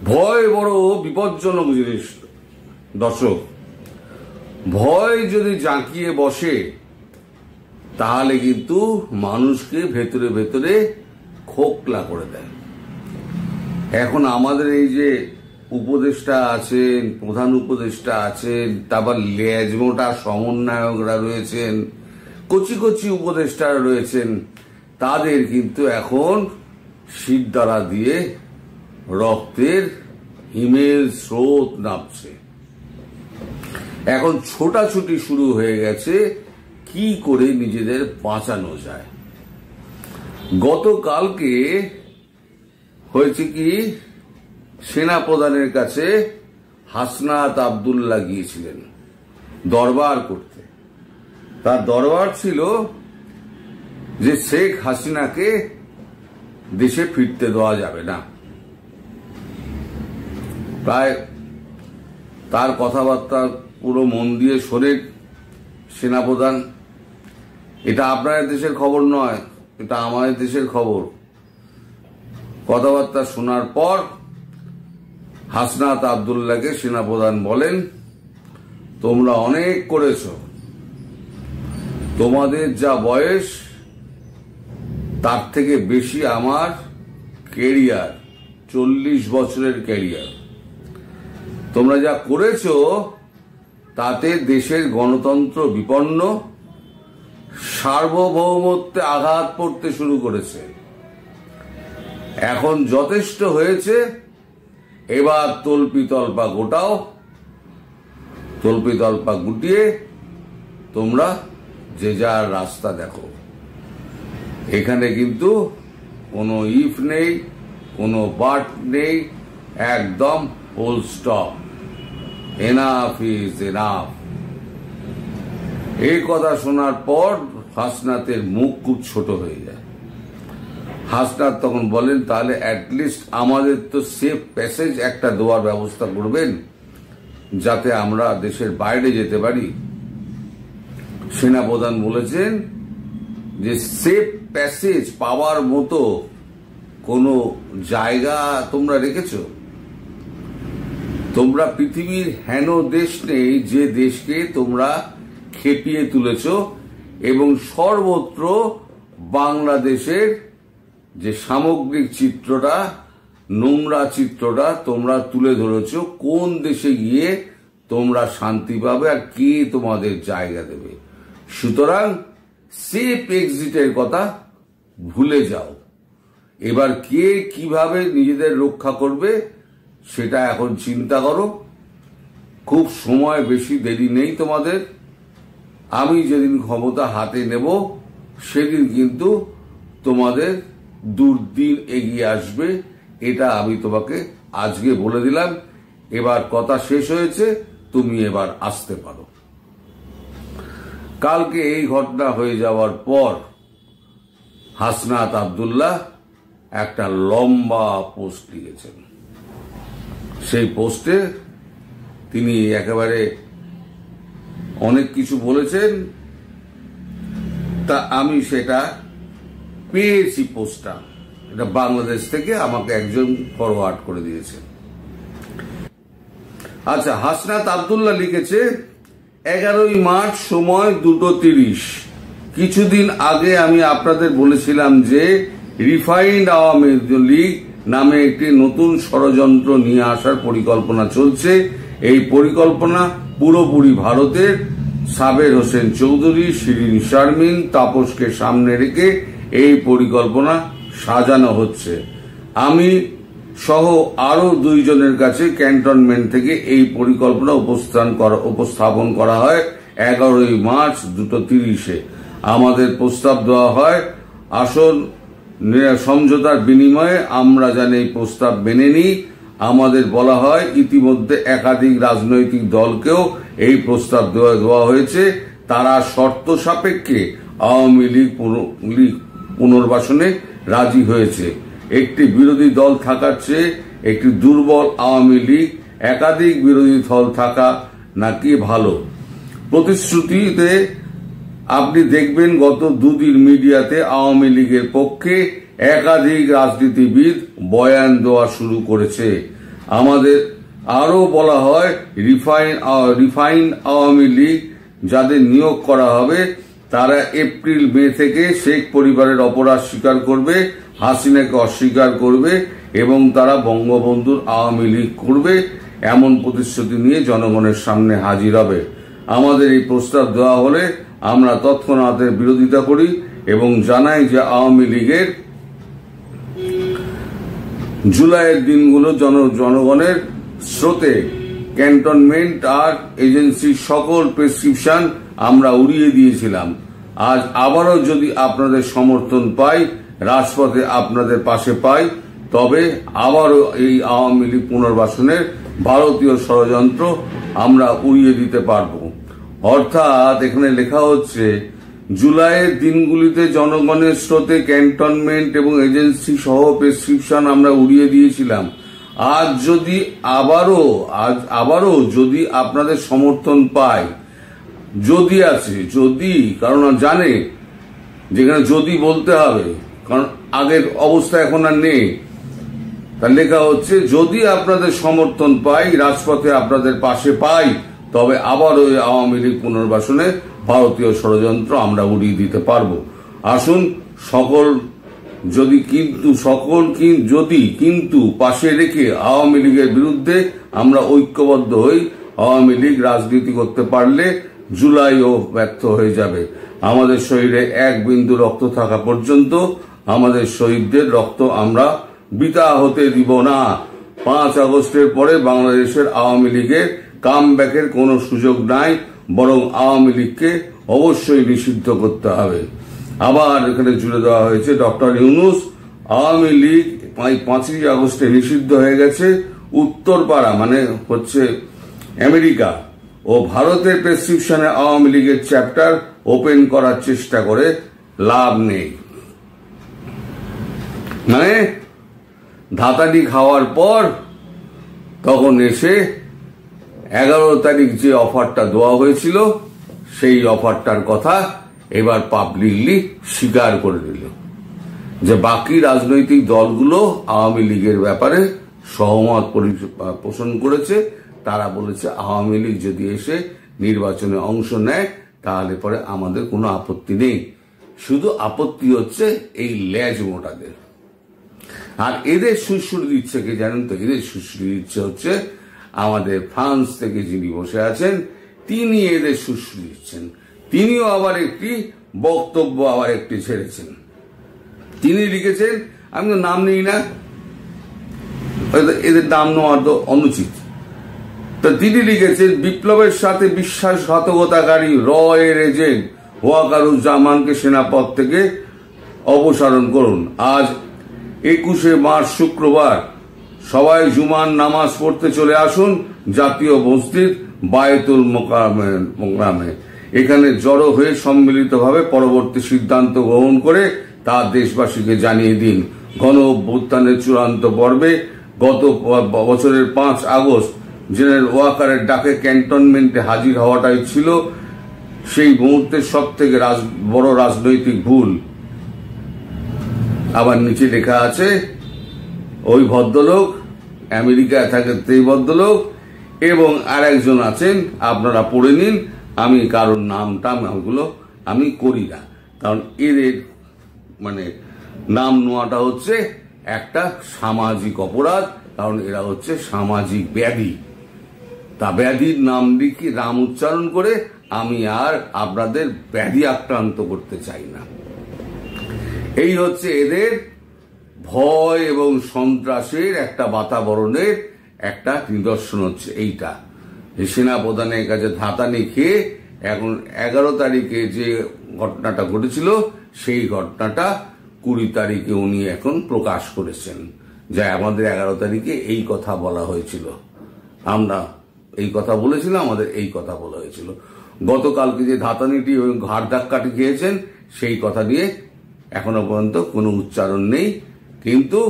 ভয় বড় বিপজ্জনক জিনিস দর্শক। ভয় যদি জাঁকিয়ে বসে তাহলে কিন্তু মানুষকে ভেতরে ভেতরে খোকলা করে দেয়। এখন আমাদের এই যে উপদেষ্টা আছেন, প্রধান উপদেষ্টা আছেন, তারপর লেজমোটা সমন্বয়করা রয়েছেন, কচি কচি উপদেষ্টারা রয়েছেন, তাদের কিন্তু এখন শিরদাঁড়া দিয়ে রক্তের হিমেল স্রোত নামছে। এখন ছোটাছুটি শুরু হয়ে গেছে কি করে নিজেদের বাঁচানো যায়। গতকালকে হয়েছে কি, সেনাপ্রধানের কাছে হাসনাত আব্দুল্লাহ গিয়েছিলেন দরবার করতে। তার দরবার ছিল যে শেখ হাসিনাকে দেশে ফিরতে দেওয়া যাবে না। প্রায় তার কথাবার্তা পুরো মন দিয়ে শোনেন সেনাপ্রধান। এটা আপনাদের দেশের খবর নয়, এটা আমাদের দেশের খবর। কথাবার্তা শোনার পর হাসনাত আব্দুল্লাহকে সেনাপ্রধান বলেন, তোমরা অনেক করেছ, তোমাদের যা বয়স তার থেকে বেশি আমার ক্যারিয়ার, 40 বছরের ক্যারিয়ার। তোমরা যা করেছ তাতে দেশের গণতন্ত্র বিপন্ন, সার্বভৌমত্বে আঘাত পড়তে শুরু করেছে। এখন যথেষ্ট হয়েছে, এবার তল্পিতল্পা গোটাও। তল্পিতল্পা গুটিয়ে তোমরা যে যার রাস্তা দেখো। এখানে কিন্তু কোনো ইফ নেই, কোনো বাট নেই, একদম full stop. Enough is enough. এই কথা শোনার পর হাসনাতের মুখ খুব ছোট হয়ে যায়। হাসনাত তখন বলেন, তাহলে অ্যাটলিস্ট আমাদের তো সেফ প্যাসেজ একটা দেওয়ার ব্যবস্থা করবেন, যাতে আমরা দেশের বাইরে যেতে পারি। সেনাপ্রধান বলেছেন যে সেফ প্যাসেজ পাওয়ার মতো কোনো জায়গা তোমরা রেখেছ? তোমরা পৃথিবীর হেন দেশ নেই যে দেশকে তোমরা খেপিয়ে তুলেছ, এবং সর্বত্র বাংলাদেশের যে সামগ্রিক চিত্রটা, নোংরা চিত্রটা তোমরা তুলে ধরেছ। কোন দেশে গিয়ে তোমরা শান্তি পাবে আর কে তোমাদের জায়গা দেবে? সুতরাং সেফ এক্সিটের কথা ভুলে যাও। এবার কে কিভাবে নিজেদের রক্ষা করবে সেটা এখন চিন্তা করো। খুব সময় বেশি দেরি নেই তোমাদের। আমি যেদিন ক্ষমতা হাতে নেব সেদিন কিন্তু তোমাদের দুর্দিন এগিয়ে আসবে, এটা আমি তোমাকে আজকে বলে দিলাম। এবার কথা শেষ হয়েছে, তুমি এবার আসতে পারো। কালকে এই ঘটনা হয়ে যাওয়ার পর হাসনাত আব্দুল্লাহ একটা লম্বা পোস্ট লিখেছেন। সেই পোস্টে তিনি একেবারে অনেক কিছু বলেছেন। তা আমি সেটা পেয়েছি, পোস্টটা এটা বাংলাদেশ থেকে আমাকে একজন ফরওয়ার্ড করে দিয়েছে। আচ্ছা, হাসনাত আব্দুল্লাহ লিখেছে, 11ই মার্চ, সময় 2:30। কিছুদিন আগে আমি আপনাদের বলেছিলাম যে রিফাইন্ড আওয়ামী লীগ নামে একটি নতুন ষড়যন্ত্র নিয়ে আসার পরিকল্পনা চলছে। এই পরিকল্পনা পুরোপুরি ভারতের। সাবের হোসেন চৌধুরী, শিরিন শারমিন, তাপসকে সামনে রেখে এই পরিকল্পনা সাজানো হচ্ছে। আমি সহ আরো 2 জনের কাছে ক্যান্টনমেন্ট থেকে এই পরিকল্পনা উপস্থাপন করা হয় 11ই মার্চ 2:30-এ। আমাদের প্রস্তাব দেওয়া হয় আসন সমঝোতার বিনিময়ে আমরা যেন এই প্রস্তাব মেনে নিই। আমাদের বলা হয় ইতিমধ্যে একাধিক রাজনৈতিক দলকেও এই প্রস্তাব দেওয়া হয়েছে। তারা শর্ত সাপেক্ষে আওয়ামী লীগ পুনর্বাসনে রাজি হয়েছে। একটি বিরোধী দল থাকার চেয়ে একটি দুর্বল আওয়ামী লীগ, একাধিক বিরোধী দল থাকা নাকি ভালো। প্রতিশ্রুতিতে আপনি দেখবেন গত 2 দিন মিডিয়াতে আওয়ামী লীগের পক্ষে একাধিক রাজনীতিবিদ বয়ান দেওয়া শুরু করেছে। আমাদের আরো বলা হয় রিফাইন্ড আওয়ামী লীগ যাদের নিয়োগ করা হবে তারা এপ্রিল মে থেকে শেখ পরিবারের অপরাধ স্বীকার করবে, হাসিনাকে অস্বীকার করবে এবং তারা বঙ্গবন্ধুর আওয়ামী লীগ করবে এমন প্রতিশ্রুতি নিয়ে জনগণের সামনে হাজির হবে। আমাদের এই প্রস্তাব দেওয়া হলে আমরা তৎক্ষণাৎ বিরোধিতা করি এবং জানাই যে আওয়ামী লীগের জুলাইয়ের দিনগুলো জনগণের স্রোতে ক্যান্টনমেন্ট আর এজেন্সির সকল প্রেসক্রিপশন আমরা উড়িয়ে দিয়েছিলাম। আজ আবারও যদি আপনাদের সমর্থন পাই, রাজপথে আপনাদের পাশে পাই, তবে আবারও এই আওয়ামী লীগ পুনর্বাসনের ভারতীয় ষড়যন্ত্র আমরা উড়িয়ে দিতে পারব। অর্থাৎ এখানে লেখা হচ্ছে জুলাইয়ের দিনগুলিতে জনগণের স্রোতে ক্যান্টনমেন্ট এবং এজেন্সি সহ প্রেসক্রিপশন আমরা উড়িয়ে দিয়েছিলাম। আজ আবারও যদি আপনাদের সমর্থন পাই, যদি আছে, যদি, কারণ জানে যেখানে যদি বলতে হবে, কারণ আগের অবস্থা এখন আর নেই। তার লেখা হচ্ছে যদি আপনাদের সমর্থন পাই, রাজপথে আপনাদের পাশে পাই, তবে আবারও আওয়ামী লীগ পুনর্বাসনে ভারতীয় ষড়যন্ত্র আমরা উড়িয়ে দিতে পারবো। আসুন কিন্তু পাশে রেখে আওয়ামী লীগের বিরুদ্ধে আমরা ঐক্যবদ্ধ হই। আওয়ামী লীগ রাজনীতি করতে পারলে জুলাইও ব্যর্থ হয়ে যাবে। আমাদের শরীরে এক বিন্দু রক্ত থাকা পর্যন্ত আমাদের শহীদদের রক্ত আমরা বৃথা হতে দিব না। 5 আগস্টের পরে বাংলাদেশের আওয়ামী লীগের কামব্যাকের কোনো সুযোগ নাই, বরং আওয়ামী লীগকে অবশ্যই নিষিদ্ধ করতে হবে। আবার এখানে জুড়ে দেওয়া হয়েছে ডক্টর ইউনূস, আওয়ামী লীগ 5ই আগস্টে নিষিদ্ধ হয়ে গেছে। উত্তরপাড়া মানে হচ্ছে আমেরিকা ও ভারতের প্রেসক্রিপশনে আওয়ামী লীগের চ্যাপ্টার ওপেন করার চেষ্টা করে লাভ নেই। মানে ধাতাটি খাওয়ার পর তখন এসে 11 তারিখ যে অফারটা দেওয়া হয়েছিল সেই অফারটার কথা এবার পাবলিকলি স্বীকার করে দিল যে বাকি রাজনৈতিক দলগুলো আওয়ামী লীগের ব্যাপারে সহমত পোষণ করেছে। তারা বলেছে আওয়ামী লীগ যদি এসে নির্বাচনে অংশ নেয় তাহলে পরে আমাদের কোনো আপত্তি নেই, শুধু আপত্তি হচ্ছে এই লেজ মোটাদের। আর এদের সুশ্রুতি দিচ্ছে কি জানেন তো? এদের সুশ্রুতি দিচ্ছে হচ্ছে আমাদের ফ্রান্স থেকে যিনি বসে আছেন তিনি এদের সুশ্রুতি দিচ্ছেন। তিনিও আবার একটি বক্তব্য ছেড়েছেন। তিনি লিখেছেন, আমি তো নাম নিই না, এদের নাম নেওয়া তো অনুচিত। তো তিনি লিখেছেন, বিপ্লবের সাথে বিশ্বাসঘাতকতাকারী এর এজেন্ট ওয়াকারুজ্জামানকে সেনাপদ থেকে অপসারণ করুন। আজ 21শে মার্চ শুক্রবার সবাই জুমার নামাজ পড়তে চলে আসুন জাতীয় মসজিদ বায়তুল মোকাররমে। এখানে জড়ো হয়ে সম্মিলিতভাবে পরবর্তী সিদ্ধান্ত গ্রহণ করে তা দেশবাসীকে জানিয়ে দিন। গণ অভ্যুত্থানের চূড়ান্ত পর্বে গত বছরের 5 আগস্ট জেনারেল ওয়াকারের ডাকে ক্যান্টনমেন্টে হাজির হওয়াটাই ছিল সেই মুহূর্তের সব থেকে বড় রাজনৈতিক ভুল। আবার নিচে লেখা আছে, ওই ভদ্রলোক আমেরিকায় থাকেন, সেই ভদ্রলোক এবং আর একজন আছেন, আপনারা পড়ে নিন। আমি কারোর নামটা আমি করি না, কারণ এদের মানে নাম নেওয়াটা হচ্ছে একটা সামাজিক অপরাধ, কারণ এরা হচ্ছে সামাজিক ব্যাধি। তা ব্যাধির নাম লিখে নাম উচ্চারণ করে আমি আর আপনাদের ব্যাধি আক্রান্ত করতে চাই না। এই হচ্ছে এদের ভয় এবং সন্ত্রাসের একটা বাতাবরণের একটা নিদর্শন হচ্ছে এইটা। সেনাপ্রধানের কাছে ধাতানি খেয়ে এখন 11 তারিখে যে ঘটনাটা ঘটেছিল সেই ঘটনাটা 20 তারিখে উনি এখন প্রকাশ করেছেন, যা আমাদের 11 তারিখে এই কথা বলা হয়েছিল, আমরা এই কথা বলেছিলাম, আমাদের এই কথা বলা হয়েছিল। গতকালকে যে ধাতানিটি ঘাড় ধাক্কাটি খেয়েছেন সেই কথা নিয়ে এখনো পর্যন্ত কোনো উচ্চারণ নেই। কিন্তু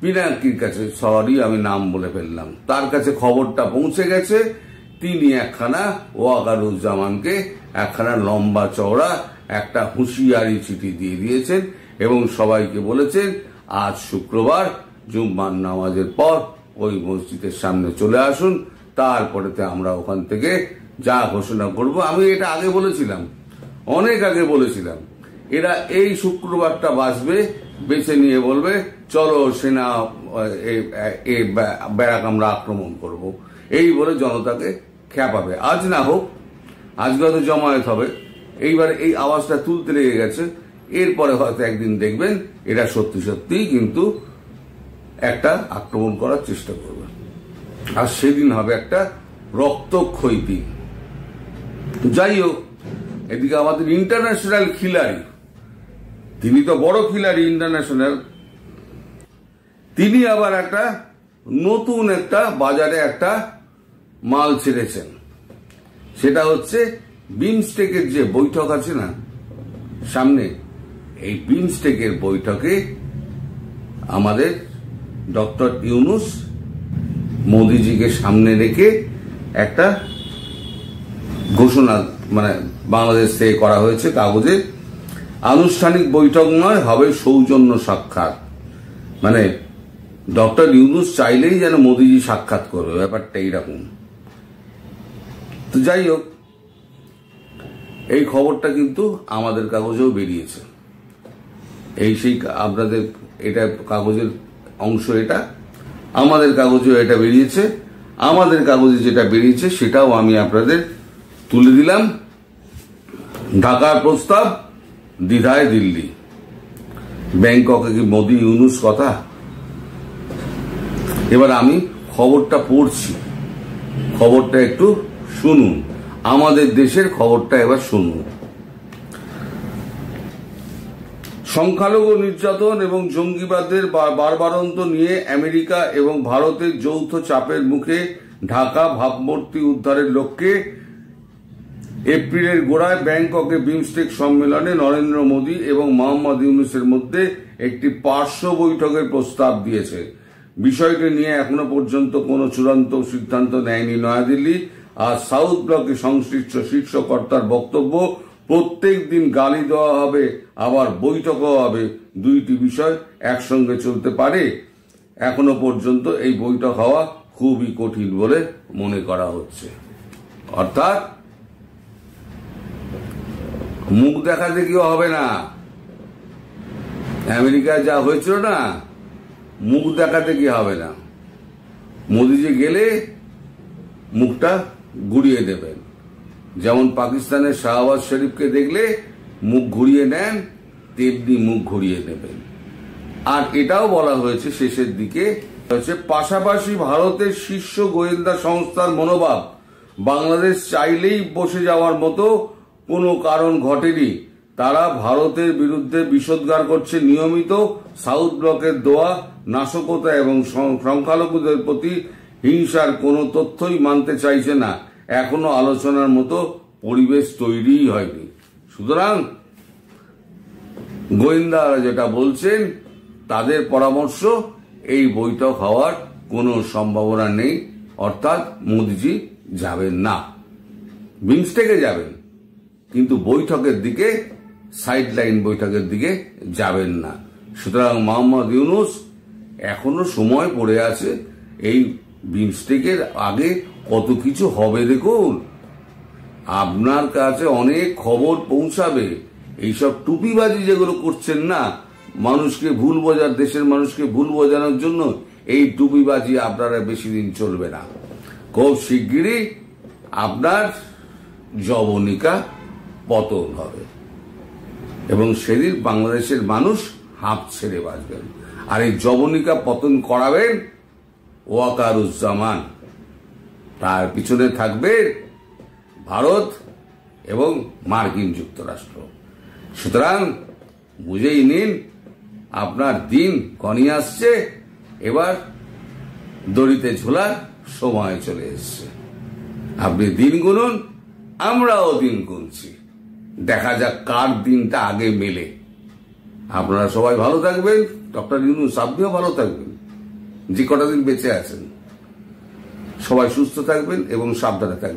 পিনাকির কাছে, সরি আমি নাম বলে ফেললাম, তার কাছে খবরটা পৌঁছে গেছে। তিনি একখানা ওয়াকারুজ্জামানকে একখানা লম্বা চওড়া একটা হুঁশিয়ারি চিঠি দিয়ে দিয়েছেন এবং সবাইকে বলেছেন আজ শুক্রবার জুম্মার নামাজের পর ওই মসজিদের সামনে চলে আসুন, তারপরেতে আমরা ওখান থেকে যা ঘোষণা করব। আমি এটা আগে বলেছিলাম, অনেক আগে বলেছিলাম, এরা এই শুক্রবারটা বাঁচবে, বেছে নিয়ে বলবে চলো সেনা ব্যারাক আমরা আক্রমণ করব, এই বলে জনতাকে খেপাবে। আজ না হোক, আজকে হয়তো জমায়েত হবে, এইবার এই আওয়াজটা তুলতে লেগে গেছে, এরপরে হয়তো একদিন দেখবেন এরা সত্যি সত্যিই কিন্তু একটা আক্রমণ করার চেষ্টা করবে, আর সেদিন হবে একটা রক্তক্ষয়ী দিন। যাই হোক, এদিকে আমাদের ইন্টারন্যাশনাল খিলাড়ি, তিনি তো বড় খিলাড়ি ইন্টারন্যাশনাল, তিনি আবার একটা নতুন একটা বাজারে একটা মাল ছেড়েছেন। সেটা হচ্ছে বিমস্টেকের যে বৈঠক আছে না সামনে, এই বিমস্টেকের বৈঠকে আমাদের ডক্টর ইউনূস মোদিজিকে সামনে রেখে একটা ঘোষণা মানে বাংলাদেশ থেকে করা হয়েছে কাগজে, আনুষ্ঠানিক বৈঠক নয়, হবে সৌজন্য সাক্ষাৎ। মানে ডক্টর ইউনূস চাইলেই যেন মোদিজি সাক্ষাৎ করবে, ব্যাপারটা এইরকম। তো যাই হোক, এই খবরটা কিন্তু আমাদের কাগজেও বেরিয়েছে, এই সেই আপনাদের এটা কাগজের অংশ, এটা আমাদের কাগজেও এটা বেরিয়েছে। আমাদের কাগজে যেটা বেরিয়েছে সেটাও আমি আপনাদের তুলে দিলাম। ঢাকার প্রস্তাব, দ্বিধায় দিল্লি, ব্যাংককে কি মোদি ইউনূস কথা। এবার আমি খবরটা পড়ছি, খবরটা একটু শুনুন, আমাদের দেশের খবরটা এবার শুনুন। সংখ্যালঘু নির্যাতন এবং জঙ্গিবাদের বারবারন্ত নিয়ে আমেরিকা এবং ভারতের যৌথ চাপের মুখে ঢাকা ভাবমূর্তি উদ্ধারের লক্ষ্যে এপ্রিলের গোড়ায় ব্যাংককে বিমস্টেক সম্মেলনে নরেন্দ্র মোদী এবং মোহাম্মদ ইউনূসের মধ্যে একটি পার্শ্ব বৈঠকের প্রস্তাব দিয়েছে। বিষয়টি নিয়ে এখনো পর্যন্ত কোনো চূড়ান্ত সিদ্ধান্ত নেয়নি নয়াদিল্লি। আর সাউথ ব্লকে সংশ্লিষ্ট শীর্ষ কর্তার বক্তব্য, প্রত্যেক দিন গালি দেওয়া হবে আবার বৈঠকও হবে, দুইটি বিষয় একসঙ্গে চলতে পারে। এখনো পর্যন্ত এই বৈঠক হওয়া খুবই কঠিন বলে মনে করা হচ্ছে। অর্থাৎ মুখ দেখা দেখিও হবে না, আমেরিকায় যা হয়েছিল না, মুখ দেখা দেখি হবে না। মোদিজি গেলে মুখটা ঘুরিয়ে দেবেন, যেমন পাকিস্তানের শাহবাজ শরীফকে দেখলে মুখ ঘুরিয়ে নেন, তেমনি মুখ ঘুরিয়ে নেবেন। আর এটাও বলা হয়েছে শেষের দিকে, পাশাপাশি ভারতের শীর্ষ গোয়েন্দা সংস্থার মনোভাব, বাংলাদেশ চাইলেই বসে যাওয়ার মতো কোনো কারণ ঘটেনি, তারা ভারতের বিরুদ্ধে বিষোদ্গার করছে নিয়মিত। সাউথ ব্লকের দোয়া নাশকতা এবং সংখ্যালঘুদের প্রতি হিংসার কোনো তথ্যই মানতে চাইছে না, এখনো আলোচনার মতো পরিবেশ তৈরিই হয়নি। সুতরাং গোয়েন্দারা যেটা বলছেন, তাদের পরামর্শ, এই বৈঠক হওয়ার কোনো সম্ভাবনা নেই, অর্থাৎ মোদিজি যাবেন না, বিমস্টেকে যাবেন, কিন্তু বৈঠকের দিকে, সাইডলাইন বৈঠকের দিকে যাবেন না। সুতরাং মোহাম্মদ ইউনূস এখনো সময় পড়ে আছে, এই বিমস্টেকের আগে কত কিছু হবে দেখুন, আপনার কাছে অনেক খবর পৌঁছাবে। এইসব টুপিবাজি যেগুলো করছেন না, মানুষকে ভুল বোঝার, দেশের মানুষকে ভুল বোঝানোর জন্য, এই টুপিবাজি আপনারা বেশি দিন চলবে না। খুব শিগগিরই আপনার জবনিকা পতন হবে এবং সেদিন বাংলাদেশের মানুষ হাঁপ ছেড়ে বাঁচবেন। আর এই জবনিকা পতন করাবেন ওয়াকারুজ্জামান, তার পিছনে থাকবে ভারত এবং মার্কিন যুক্তরাষ্ট্র। সুতরাং বুঝেই নিন, আপনার দিন ঘনিয়ে আসছে, এবার দড়িতে ঝোলার সময় চলে এসছে। আপনি দিন গুনুন, আমরাও দিন গুনছি, দেখা যাক কার দিনটা আগে মেলে। আপনারা সবাই ভালো থাকবেন, ডক্টর ইউনূস আপনিও ভালো থাকবেন, যে কটা দিন বেঁচে আছেন। সবাই সুস্থ থাকবেন এবং সাবধানে থাকবেন।